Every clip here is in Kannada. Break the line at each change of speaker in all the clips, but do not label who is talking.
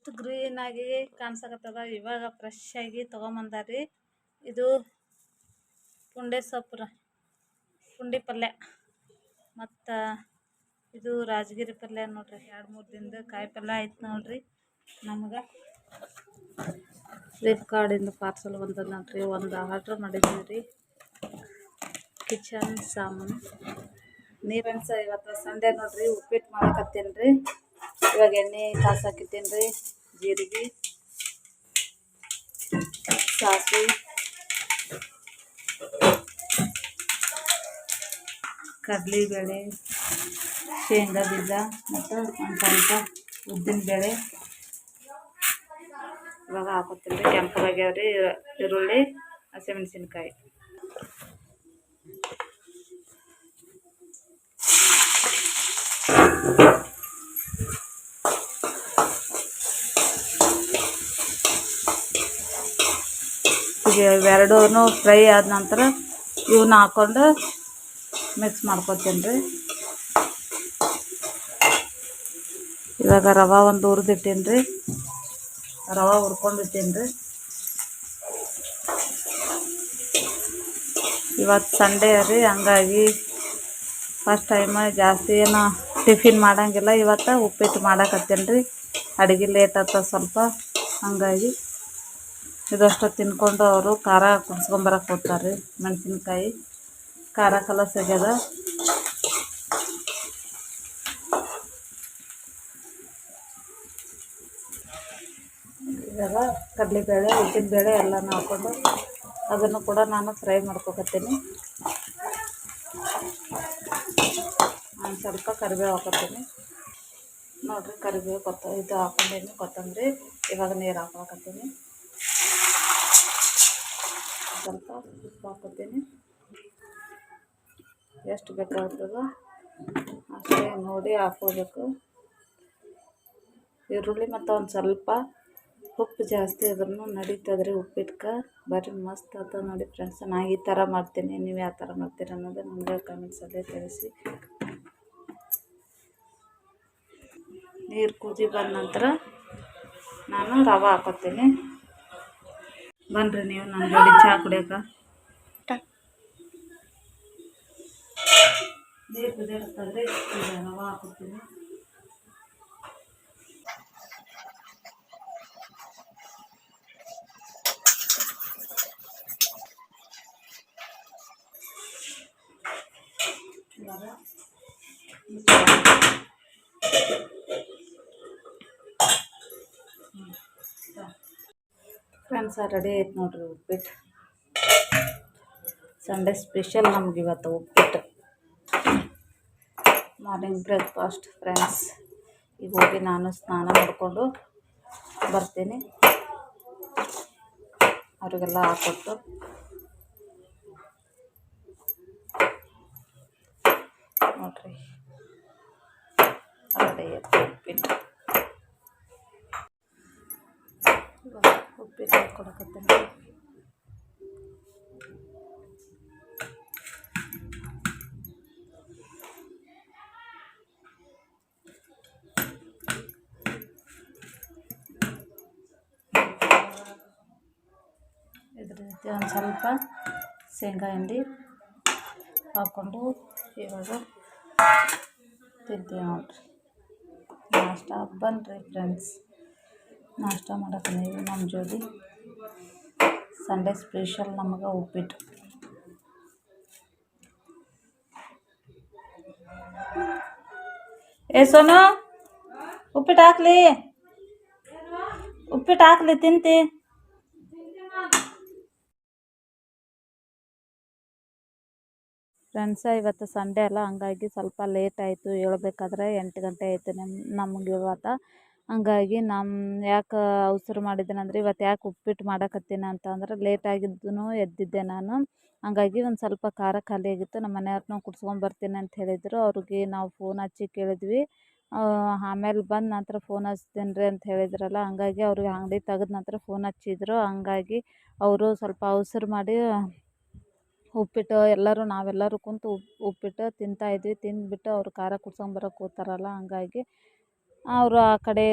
ಎಷ್ಟು ಗ್ರೀನ್ ಆಗಿ ಕಾಣಿಸಕತ್ತದ. ಇವಾಗ ಫ್ರೆಶ್ ಆಗಿ ತೊಗೊಂಬಂದಾರಿ. ಇದು ಪುಂಡೆ ಸೊಪ್ಪು ಪುಂಡಿ ಪಲ್ಯ ಮತ್ತು ಇದು ರಾಜಗಿರಿ ಪಲ್ಯ ನೋಡ್ರಿ. 2-3 ದಿನದ ಕಾಯಿ ಪಲ್ಯ ಆಯ್ತು ನೋಡ್ರಿ. ನಮ್ಗೆ ಫ್ಲಿಪ್ಕಾರ್ಟಿಂದ ಪಾರ್ಸಲ್ ಬಂದದ ನೋಡ್ರಿ. ಒಂದು ಆರ್ಡ್ರ್ ಮಾಡಿದ್ದೀವಿ ರೀ ಕಿಚನ್ ಸಾಮಾನು. ಫ್ರೆಂಡ್ಸ್, ಇವತ್ತು ಸಂಡೇ ನೋಡ್ರಿ. ಉಪ್ಪಿಟ್ಟು ಮಾಡಕತ್ತೀನಿ ರೀ. ಇವಾಗ ಎಣ್ಣೆ ಕಾಸಾಕಿದ್ದೀನಿ ರೀ. ಜೀರಿಗೆ, ಸಾಸಿವೆ, ಕಡಲೆಬೇಳೆ, ಶೇಂಗಾ ಬೀಜ ಮತ್ತು ಒಂದು ಸ್ವಲ್ಪ ಉದ್ದಿನ ಬೇಳೆ ಇವಾಗ ಹಾಕೋತೀನಿ ರೀ. ಕೆಂಪಗಾಗ್ಯಾವ್ರಿ ಈರುಳ್ಳಿ, ಹಸಿಮೆಣಸಿನ್ಕಾಯಿ. ಈಗ ಇವೆರಡೂ ಫ್ರೈ ಆದ ನಂತರ ಇವನ್ನ ಹಾಕ್ಕೊಂಡು ಮಿಕ್ಸ್ ಮಾಡ್ಕೊತೀನಿ ರೀ. ಇವಾಗ ರವೆ ಒಂದು ಹುರಿದಿಟ್ಟೀನಿ ರೀ. ರವೆ ಹುರ್ಕೊಂಡಿದ್ದೀನಿ ರೀ. ಇವತ್ತು ಸಂಡೇ ರೀ, ಹಂಗಾಗಿ ಫಸ್ಟ್ ಟೈಮ್ ಜಾಸ್ತಿ ಏನು ಟಿಫಿನ್ ಮಾಡೋಂಗಿಲ್ಲ. ಇವತ್ತು ಉಪ್ಪಿಟ್ಟು ಮಾಡಕತ್ತೀನಿ ರೀ. ಅಡುಗೆ ಲೇಟ್ ಆಗ್ತದೆ ಸ್ವಲ್ಪ, ಹಂಗಾಗಿ ಇದಷ್ಟು ತಿನ್ಕೊಂಡು ಅವರು ಖಾರ ಕುಡ್ಸ್ಕೊಂಬರಕ್ಕೆ ಹೋಗ್ತಾರೆ ರೀ. ಮೆಣಸಿನ್ಕಾಯಿ ಖಾರ ಕಲಸ್ ಆಗ್ಯದ. ಇವಾಗ ಕಡಲೆಬೇಳೆ, ಉದ್ದಿನಬೇಳೆ ಎಲ್ಲನೂ ಹಾಕ್ಕೊಂಡು ಅದನ್ನು ಕೂಡ ನಾನು ಫ್ರೈ ಮಾಡ್ಕೊಕತ್ತೀನಿ. ನಾನು ಸ್ವಲ್ಪ ಕರಿಬೇವು ಹಾಕೋತೀನಿ ನೋಡಿರಿ. ಕರಿಬೇವು ಇದು ಹಾಕೊಂಡೇನಿ, ಕೊತ್ತಂಬರಿ. ಇವಾಗ ನೀರು ಹಾಕೊಕತ್ತೀನಿ. ಸ್ವಲ್ಪ ಉಪ್ಪು ಹಾಕೋತೀನಿ. ಎಷ್ಟು ಬೇಕಾಗ್ತದೋ ಅಷ್ಟೇ ನೋಡಿ ಹಾಕೋಬೇಕು. ಈರುಳ್ಳಿ ಮತ್ತು ಒಂದು ಸ್ವಲ್ಪ ಉಪ್ಪು ಜಾಸ್ತಿ ಆದ್ರೂ ನಡೀತದ್ರಿ ಉಪ್ಪಿಟ್ಕೆ. ಬರೀ ಮಸ್ತ್ ಆಗ್ತದೆ ನೋಡಿ ಫ್ರೆಂಡ್ಸ್. ನಾನು ಈ ಥರ ಮಾಡ್ತೀನಿ, ನೀವು ಯಾವ ಥರ ಮಾಡ್ತೀರಿ ಅನ್ನೋದು ನಮಗೆ ಕಮೆಂಟ್ಸಲ್ಲೇ ತಿಳಿಸಿ. ನೀರು ಕುದಿ ಬಂದ ನಂತರ ನಾನು ರವೆ ಹಾಕೋತೀನಿ. ಬನ್ನಿರಿ ನೀವು ನನ್ನ ಜೋಡಿ ಚಹಾ ಕುಡಿಯೋಕೆ. ನೀರು ಕುದಿಯಕತ್ತದ್ರಿ. ಈಗ ರವೆ ಹಾಕೋತೀನಿ. ಫ್ರೆಂಡ್ಸ್, ರೆಡಿ ಆಯ್ತು ನೋಡ್ರಿ ಉಪ್ಪಿಟ್ಟು. ಸಂಡೇ ಸ್ಪೆಷಲ್ ನಮ್ಗೆ ಇವತ್ತು ಉಪ್ಪಿಟ್ಟು. Morning breakfast friends. ಈಗ ಹೋಗಿ ನಾನು ಸ್ನಾನ ಮಾಡಿಕೊಂಡು ಬರ್ತೀನಿ. ಅವ್ರಿಗೆಲ್ಲ ಹಾಕ್ಕೊಟ್ಟು ನೋಡ್ರಿ ರೆಡಿ ಆಯ್ತು ಉಪ್ಪಿಟ್ಟು. ಉಪ್ಪಿಟ್ಟು ಹಾಕ್ಕೊಡಕತ್ತೀನಿ. ಇದ್ರ ಜೊತೆ ಒಂದು ಸ್ವಲ್ಪ ಶೇಂಗಾ ಹಿಂಡಿ ಹಾಕ್ಕೊಂಡು ಇವಾಗ ತಿಂತೀವಿ ನೋಡ್ರಿ. ನಾಷ್ಟ ಬನ್ನಿರಿ ಫ್ರೆಂಡ್ಸ್, ನಾಷ್ಟ ಮಾಡೋಕೆ ನೀವು ನಮ್ಮ ಜೋಡಿ. ಸಂಡೇ ಸ್ಪೆಷಲ್ ನಮಗೆ ಉಪ್ಪಿಟ್ಟು. ಸೋನು, ಉಪ್ಪಿಟ್ಟು ಹಾಕ್ಲಿ, ಉಪ್ಪಿಟ್ಟು ಹಾಕ್ಲಿ, ತಿಂತಿ. ಫ್ರೆಂಡ್ಸ, ಇವತ್ತು ಸಂಡೇ ಅಲ್ಲ, ಹಂಗಾಗಿ ಸ್ವಲ್ಪ ಲೇಟ್ ಆಯಿತು. ಹೇಳ್ಬೇಕಾದ್ರೆ 8 ಗಂಟೆ ಆಯಿತು ನಮ್ಗೆ ಇವತ್ತು. ಹಂಗಾಗಿ ಯಾಕೆ ಅವಸರ ಮಾಡಿದ್ದೇನೆ ಅಂದರೆ, ಇವತ್ತು ಯಾಕೆ ಉಪ್ಪಿಟ್ಟು ಮಾಡಕತ್ತೀನಿ ಅಂತಂದ್ರೆ ಲೇಟ್ ಆಗಿದ್ದೂ ಎದ್ದಿದ್ದೆ ನಾನು. ಹಂಗಾಗಿ ಒಂದು ಸ್ವಲ್ಪ ಖಾರ ಖಾಲಿ ಆಗಿತ್ತು. ನಮ್ಮ ಮನೆಯವ್ರನ್ನೂ ಕುಡ್ಸ್ಕೊಂಬರ್ತೀನಿ ಅಂತ ಹೇಳಿದರು. ಅವ್ರಿಗೆ ನಾವು ಫೋನ್ ಹಚ್ಚಿ ಕೇಳಿದ್ವಿ. ಆಮೇಲೆ ಬಂದ ನಂತರ ಫೋನ್ ಹಚ್ತೀನಿ ರೀ ಅಂತ ಹೇಳಿದ್ರಲ್ಲ, ಹಂಗಾಗಿ ಅವ್ರಿಗೆ ಅಂಗಡಿ ತೆಗೆದ ನಂತರ ಫೋನ್ ಹಚ್ಚಿದ್ರು. ಹಂಗಾಗಿ ಅವರು ಸ್ವಲ್ಪ ಅವಸರ ಮಾಡಿ ಉಪ್ಪಿಟ್ಟು ನಾವೆಲ್ಲರೂ ಕುಂತು ಉಪ್ಪಿಟ್ಟು ತಿಂತಾಯಿದ್ವಿ. ತಿಂದುಬಿಟ್ಟು ಅವರು ಖಾರ ಕುಡ್ಸ್ಕೊಂಬರಕ್ಕೆ ಹೋಗ್ತಾರಲ್ಲ, ಹಂಗಾಗಿ ಅವರು ಆ ಕಡೆ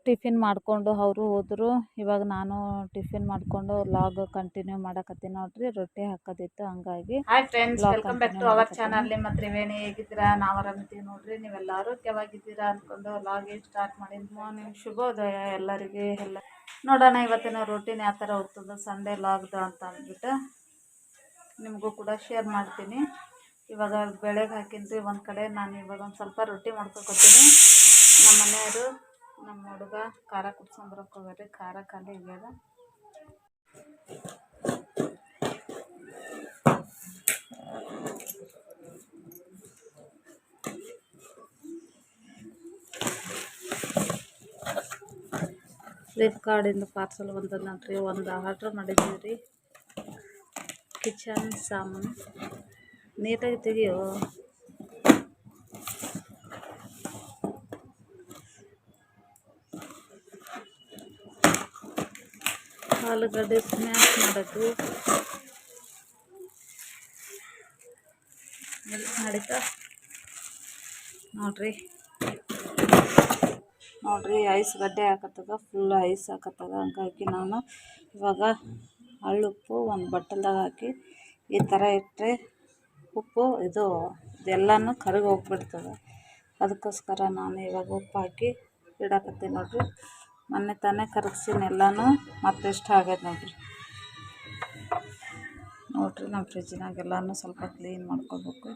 ಟಿಫಿನ್ ಮಾಡಿಕೊಂಡು ಅವರು ಹೋದರು. ಇವಾಗ ನಾನು ಟಿಫಿನ್ ಮಾಡಿಕೊಂಡು ಲಾಗ್ ಕಂಟಿನ್ಯೂ ಮಾಡಕತ್ತೀನಿ ನೋಡ್ರಿ. ರೊಟ್ಟಿ ಹಾಕೋದಿತ್ತು, ಹಂಗಾಗಿ hi friends, welcome back to our channel. ಮತ್ತು ತ್ರಿವೇಣಿ ಹೇಗಿದ್ದೀರಾ? ನಾವು ಆರಾಮಿದ್ದೀವಿ ನೋಡ್ರಿ. ನೀವೆಲ್ಲ ಆರೋಗ್ಯವಾಗಿದ್ದೀರಾ ಅಂದ್ಕೊಂಡು ಲಾಗ್ ಸ್ಟಾರ್ಟ್ ಮಾಡಿದ್ದು. ಮಾರ್ನಿಂಗ್ ಶುಭೋದಯ ಎಲ್ಲರಿಗೆ. ನೋಡೋಣ ಇವತ್ತಿನ ರೂಟೀನ್ ಯಾವ ಥರ ಹೋಗ್ತದೆ ಸಂಡೇ ಲಾಗ್ದು ಅಂತ ಅಂದ್ಬಿಟ್ಟು ನಿಮಗೂ ಕೂಡ ಶೇರ್ ಮಾಡ್ತೀನಿ. ಇವಾಗ ಬೆಳಗ್ಗೆ ಹಾಕಿನ್ರಿ ಒಂದು ಕಡೆ. ನಾನು ಇವಾಗ ಒಂದು ಸ್ವಲ್ಪ ರೊಟ್ಟಿ ಮಾಡ್ಕೊತೀನಿ. ನಮ್ಮ ಮನೆಯವರು ನಮ್ಮ ಹುಡುಗ ಖಾರ ಕುಡ್ಸ್ಕೊಂಬರಕ್ಕೆ ಹೋಗ್ಯಾರ. ಖಾರ ಖಾಲಿ ಆಗ್ಯದ. ಫ್ಲಿಪ್ಕಾರ್ಟಿಂದ ಪಾರ್ಸಲ್ ಬಂದದ ನೋಡ್ರಿ. ಒಂದು ಆರ್ಡ್ರ್ ಮಾಡಿದ್ದೀವಿ ರೀ. ಕಿಚನ್ ಸಾಮಾನು ನೀಟಾಗಿ ತೆಗಿಯೋ. ಆಲೂಗಡ್ಡೆ ಸ್ಮ್ಯಾಶ್ ಮಾಡೋದು ನಡೀತಾ ನೋಡ್ರಿ. ಐಸ್ ಗಡ್ಡೆ ಹಾಕತ್ತದ, ಫುಲ್ ಐಸ್ ಹಾಕತ್ತದ. ಹಂಗಾಗಿ ನಾನು ಇವಾಗ ಹಳ್ಳುಪ್ಪು ಒಂದು ಬಟ್ಟಲ್ದಾಗ ಹಾಕಿ ಈ ಥರ ಇಟ್ಟರೆ ಉಪ್ಪು ಇದೆಲ್ಲನೂ ಕರಗಿ ಹೋಗ್ಬಿಡ್ತದೆ. ಅದಕ್ಕೋಸ್ಕರ ನಾನು ಇವಾಗ ಉಪ್ಪು ಹಾಕಿ ಇಡಾಕತ್ತೀನಿ ನೋಡ್ರಿ. ಮೊನ್ನೆ ತಾನೇ ಕರಗಿಸಿನ ಎಲ್ಲನೂ ಮತ್ತೆ ಇಷ್ಟ ಆಗ್ಯದ ನೋಡ್ರಿ. ನಮ್ಮ ಫ್ರಿಜ್ಜಿನಾಗ ಎಲ್ಲನೂ ಸ್ವಲ್ಪ ಕ್ಲೀನ್ ಮಾಡ್ಕೋಬೇಕು.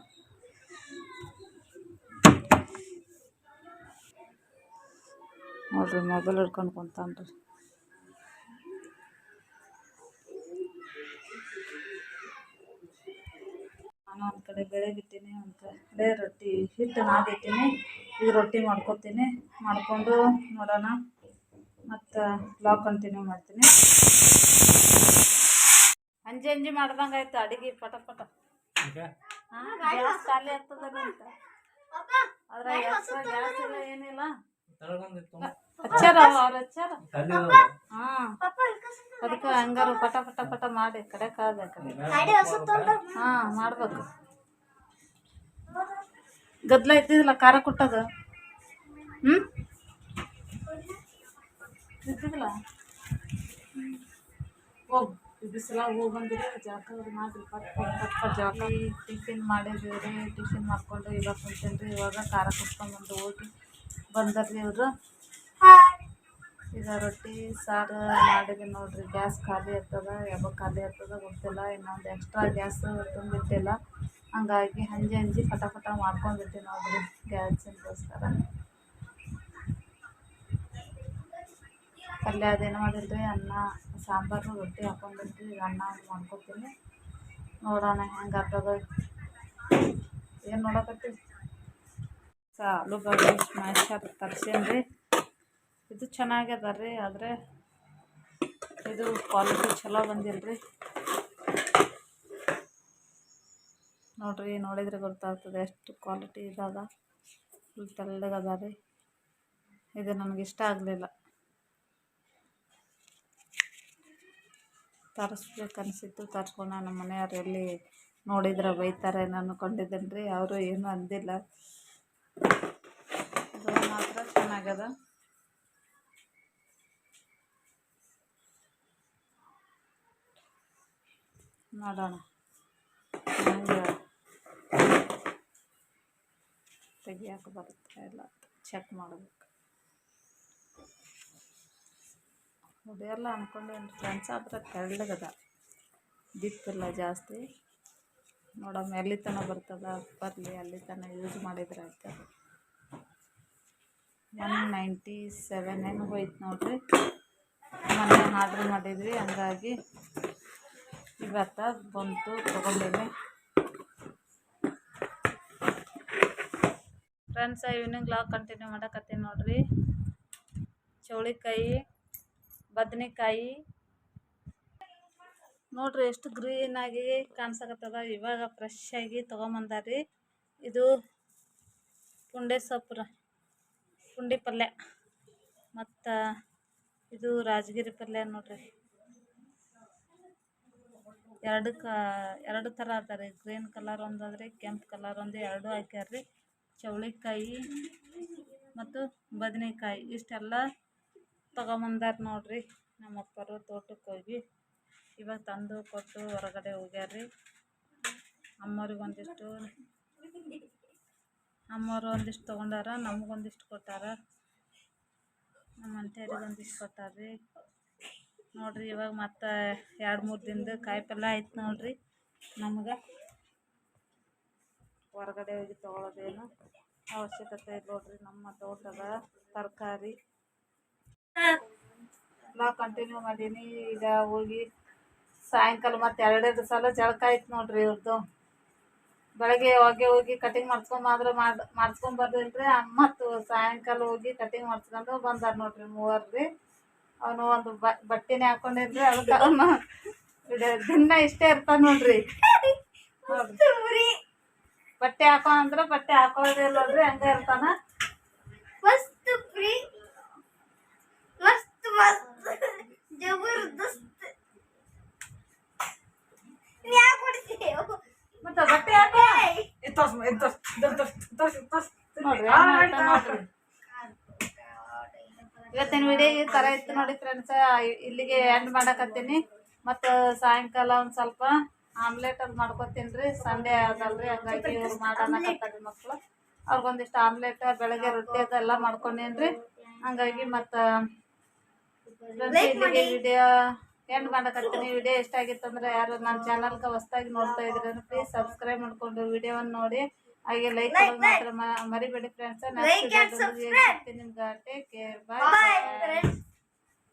ನೋಡ್ರಿ, ಮೊಬೈಲ್ ಹಿಡ್ಕೊಂಡು ಕುಂತಾನ್ರಿ. ನಾನು ಒಂದು ಕಡೆ ಬೆಳಗಿಟ್ಟಿನಿ, ಒಂದು ಕಡೆ ರೊಟ್ಟಿ ಹಿಟ್ಟು ನಾದಿಟ್ಟಿನಿ. ಈಗ ರೊಟ್ಟಿ ಮಾಡ್ಕೊತೀನಿ. ಮಾಡಿಕೊಂಡು ನೋಡೋಣ ಮತ್ತು ಬ್ಲಾಗ್ ಕಂಟಿನ್ಯೂ ಮಾಡ್ತೀನಿ. ಅಂಜಿ ಮಾಡ್ದಂಗೆ ಆಯ್ತು ಅಡುಗೆ ಪಟ ಪಟ. ಗ್ಯಾಸ್ ಖಾಲಿ ಆಗ್ತದ ಅಂತ ಆದ್ರೆ ಗ್ಯಾಸ್ ಇಲ್ಲ ಏನಿಲ್ಲ. ಹಚ್ಚಾರ ಅವ್ರು ಹಚ್ಚಾರ. ಅದಕ್ಕೆ ಹಂಗಾರು ಪಟ ಪಟ ಪಟ ಮಾಡಿ ಕಡೆ ಕಾದ ಕಡೆ ಮಾಡ್ಬೇಕು. ಗದ್ಲ ಇದ್ದಿದ್ದಿಲ್ಲ ಖಾರ ಕೊಟ್ಟದ ಇದ್ದಿದ್ದಿಲ್ಲ. ಹೋಗು ಬಿಸಿಲ ಹೋಗಿ ಬಂದಿರಿ. ಜಾಕ ಮಾಡಿರಿ ಪಟ್ ಜಾಕ. ಟಿಫಿನ್ ಮಾಡಿದ್ವಿ ರೀ. ಟಿಫಿನ್ ಮಾಡ್ಕೊಂಡು ಇವಾಗ ಕುಂತೀನಿ ರೀ. ಇವಾಗ ಖಾರ ಕುಟ್ಕೊಂಡ್ಬಂದು ಹೋಗಿ ಬಂದರ್ರಿ ಇವರು. ಈಗ ರೊಟ್ಟಿ ಸಾರು ಮಾಡಿದೆ ನೋಡ್ರಿ. ಗ್ಯಾಸ್ ಖಾಲಿ ಇರ್ತದ, ಯಾವಾಗ ಖಾಲಿ ಇರ್ತದ ಗೊತ್ತಿಲ್ಲ. ಇನ್ನೊಂದು ಎಕ್ಸ್ಟ್ರಾ ಗ್ಯಾಸ್ ತುಂಬಿಟ್ಟಿಲ್ಲ. ಹಂಗಾಗಿ ಹಂಜಿ ಪಟ ಪಟ ಮಾಡ್ಕೊಂಡ್ಬಿಟ್ಟು ನೋಡ್ರಿ ಗ್ಯಾಸಿಗೋಸ್ಕರ. ಪಲ್ಯ ಅದೇನು ಮಾಡಿಲ್ರಿ. ಅನ್ನ ಸಾಂಬಾರು ರೊಟ್ಟಿ ಹಾಕೊಂಡಿಲ್ರಿ. ಈಗ ಅನ್ನ ಮಾಡ್ಕೊತೀನಿ. ನೋಡೋಣ ಹೆಂಗೆ ಆಗ್ತದ. ಏನು ನೋಡಕತ್ತೀವಿ ಆಲೂಗಡ್ಡೆ ಸ್ಮ್ಯಾಶ್ ತರ್ಸೇನ್ರಿ. ಇದು ಚೆನ್ನಾಗ್ಯದ ರೀ, ಆದರೆ ಇದು ಕ್ವಾಲಿಟಿ ಚಲೋ ಬಂದಿಲ್ಲ ರೀ. ನೋಡಿದ್ರೆ ಗೊತ್ತಾಗ್ತದೆ ಎಷ್ಟು ಕ್ವಾಲಿಟಿ ಇದಾಗ. ಫುಲ್ ತೆಳ್ಳಗದ ರೀ. ಇದು ನನಗೆ ಇಷ್ಟ ಆಗಲಿಲ್ಲ. ತರಿಸ್ಬೇಕನ್ಸಿತ್ತು, ತರಿಸ್ಕೊಂಡು ನಮ್ಮ ಮನೆಯವ್ರು ಎಲ್ಲಿ ನೋಡಿದ್ರೆ ಬೈತಾರೆ ಅಂದ್ಕೊಂಡಿದ್ದೇನೆ ರೀ. ಅವರು ಏನೂ ಅಂದಿಲ್ಲ. ಇದು ಮಾತ್ರ ಚೆನ್ನಾಗ್ಯದ. ನೋಡೋಣ ಹಂಗೆ ತೆಗಿಯೋಕೆ ಬರುತ್ತೆ ಇಲ್ಲ ಚೆಕ್ ಮಾಡಬೇಕು. ಹೊಡೆಯಲ್ಲ ಅಂದ್ಕೊಂಡೇನು ಫ್ರೆಂಡ್ಸ್, ಆದ್ರೆ ತೆಳ್ಳಗದ, ದಿಪ್ಪಿಲ್ಲ ಜಾಸ್ತಿ. ನೋಡಮ್ಮ ಎಲ್ಲಿ ತನಕ ಬರ್ತದ ಬರಲಿ, ಅಲ್ಲಿ ತನಕ ಯೂಸ್ ಮಾಡಿದ್ರೆ ಆಯ್ತು. 197 ಏನು ಹೋಯ್ತು ನೋಡ್ರಿ. ಮೊನ್ನೆ ಆರ್ಡ್ರ್ ಮಾಡಿದ್ವಿ, ಹಂಗಾಗಿ ಇವತ್ತು ಬಂತು, ತೊಗೊಂಡಿನಿ. ಫ್ರೆಂಡ್ಸ್, ಈವ್ನಿಂಗ್ ಲಾಗ್ ಕಂಟಿನ್ಯೂ ಮಾಡಕತ್ತೀನಿ ನೋಡ್ರಿ. ಚೌಳಿಕಾಯಿ, ಬದನೆಕಾಯಿ ನೋಡ್ರಿ ಎಷ್ಟು ಗ್ರೀನಾಗಿ ಕಾಣಿಸಕತ್ತದ. ಇವಾಗ ಫ್ರೆಶ್ ಆಗಿ ತೊಗೊಂಬಂದಾರಿ. ಇದು ಪುಂಡೆ ಸೊಪ್ಪು, ಪುಂಡಿ ಪಲ್ಯ, ಮತ್ತು ಇದು ರಾಜಗಿರಿ ಪಲ್ಯ ನೋಡ್ರಿ. ಎರಡು ಥರ ಅದ ರೀ. ಗ್ರೀನ್ ಕಲರ್ ಒಂದು ಅದ್ರಿ, ಕೆಂಪು ಕಲರ್ ಒಂದು, ಎರಡು ಹಾಕ್ಯಾರ್ರಿ. ಚೌಳಿಕಾಯಿ ಮತ್ತು ಬದನೆಕಾಯಿ ಇಷ್ಟೆಲ್ಲ ತಗೊಂಬಂದಾರ ನೋಡ್ರಿ ನಮ್ಮಪ್ಪರು ತೋಟಕ್ಕೆ ಹೋಗಿ ಇವಾಗ ತಂದು ಕೊಟ್ಟು ಹೊರಗಡೆ ಹೋಗ್ಯಾರ್ರಿ. ಅಮ್ಮವ್ರಿಗೆ ಒಂದಿಷ್ಟು ಅಮ್ಮವ್ರು ಒಂದಿಷ್ಟು ತೊಗೊಂಡಾರ, ನಮಗೊಂದಿಷ್ಟು ಕೊಟ್ಟಾರ, ನಮ್ಮ ಅಂಟೆಯರಿಗೆ ಒಂದಿಷ್ಟು ಕೊಟ್ಟಾರ್ರಿ ನೋಡ್ರಿ. ಇವಾಗ ಮತ್ತೆ 2-3 ದಿನದ ಕಾಯಿಪಲ್ಯ ಆಯ್ತು ನೋಡ್ರಿ. ನಮ್ಗೆ ಹೊರಗಡೆ ಹೋಗಿ ತೊಗೊಳೋದೇನು ಅವಶ್ಯಕತೆ ಇಲ್ಲ ನೋಡ್ರಿ. ನಮ್ಮ ತೋಟದ ತರಕಾರಿ ಎಲ್ಲ ಕಂಟಿನ್ಯೂ ಮಾಡೀನಿ. ಈಗ ಹೋಗಿ ಸಾಯಂಕಾಲ ಮತ್ತೆ 2 ಸಲ ಜಳಕ ಆಯ್ತು ನೋಡ್ರಿ ಇವ್ರದ್ದು. ಬೆಳಗ್ಗೆ ಹೋಗಿ ಕಟಿಂಗ್ ಮಾಡಿಸ್ಕೊಂಬರ್ದಿಲ್ರಿ. ಮತ್ತು ಸಾಯಂಕಾಲ ಹೋಗಿ ಕಟಿಂಗ್ ಮಾಡಿಸ್ಕೊಂಡು ಬಂದಾರ ನೋಡ್ರಿ ಮೂವರ್ರಿ. ಅವನು ಒಂದು ಬಟ್ಟೆನೇ ಹಾಕೊಂಡಿದ್ರಿ, ಅದಕ್ಕೆ ಅವನು ದಿನ ಇಷ್ಟೇ ಇರ್ತಾನೆ ನೋಡ್ರಿ. ಬಟ್ಟೆ ಹಾಕೊಂಡ್ರೆ ಬಟ್ಟೆ ಹಾಕೊಳ್ಳೋದೇ ಇಲ್ಲ ನೋಡ್ರಿ, ಹಂಗೆ ಇರ್ತಾನ.
ಮಸ್ತ್ ಫ್ರೀ ಮಸ್ತ್ ಮಸ್ತ್ ಜಬರ್ದಸ್ತ್.
ಮತ್ತೆ ಬಟ್ಟೆ ಹಾಕೋ ನೋಡ್ರಿ. ಇವತ್ತಿನ ವಿಡಿಯೋ ಈ ಥರ ಇತ್ತು ನೋಡಿ ಫ್ರೆಂಡ್ಸ್. ಇಲ್ಲಿಗೆ ಎಂಡ್ ಮಾಡಕತ್ತೀನಿ. ಮತ್ತು ಸಾಯಂಕಾಲ ಒಂದು ಸ್ವಲ್ಪ ಆಮ್ಲೆಟ್ ಅದು ಮಾಡ್ಕೊತೀನಿ ರೀ. ಸಂಡೇ ಅದಲ್ರಿ, ಹಂಗಾಗಿ ಇವ್ರು ಮಾಡಾಕತ್ತಾರೆ ಮಕ್ಕಳು. ಅವ್ರಿಗೊಂದಿಷ್ಟು ಆಮ್ಲೆಟ್, ಬೆಳಗ್ಗೆ ರೊಟ್ಟಿ ಅದೆಲ್ಲ ಮಾಡ್ಕೊಂಡೇನಿ ರೀ. ಹಂಗಾಗಿ ಮತ್ತು ಇಲ್ಲಿಗೆ ವಿಡಿಯೋ ಎಂಡ್ ಮಾಡಕತ್ತೀನಿ. ವಿಡಿಯೋ ಇಷ್ಟ ಆಗಿತ್ತು ಅಂದರೆ ಯಾರು ನನ್ನ ಚಾನಲ್ಗೆ ಹೊಸದಾಗಿ ನೋಡ್ತಾ ಇದ್ರೆ ಪ್ಲೀಸ್ ಸಬ್ಸ್ಕ್ರೈಬ್ ಮಾಡಿಕೊಂಡು ವಿಡಿಯೋವನ್ನು ನೋಡಿ, ಹಾಗೆ ಲೈಕ್ ಮಾತ್ರ ಮರಿಬೇಡಿ ಫ್ರೆಂಡ್ಸ್. ನೆಕ್ಸ್ಟ್ ವಿಡಿಯೋದಲ್ಲಿ ಸಿಗ್ತೀನಿ ನಿಮ್ಗೆ. ಟೇಕ್ ಕೇರ್, ಬಾಯ್.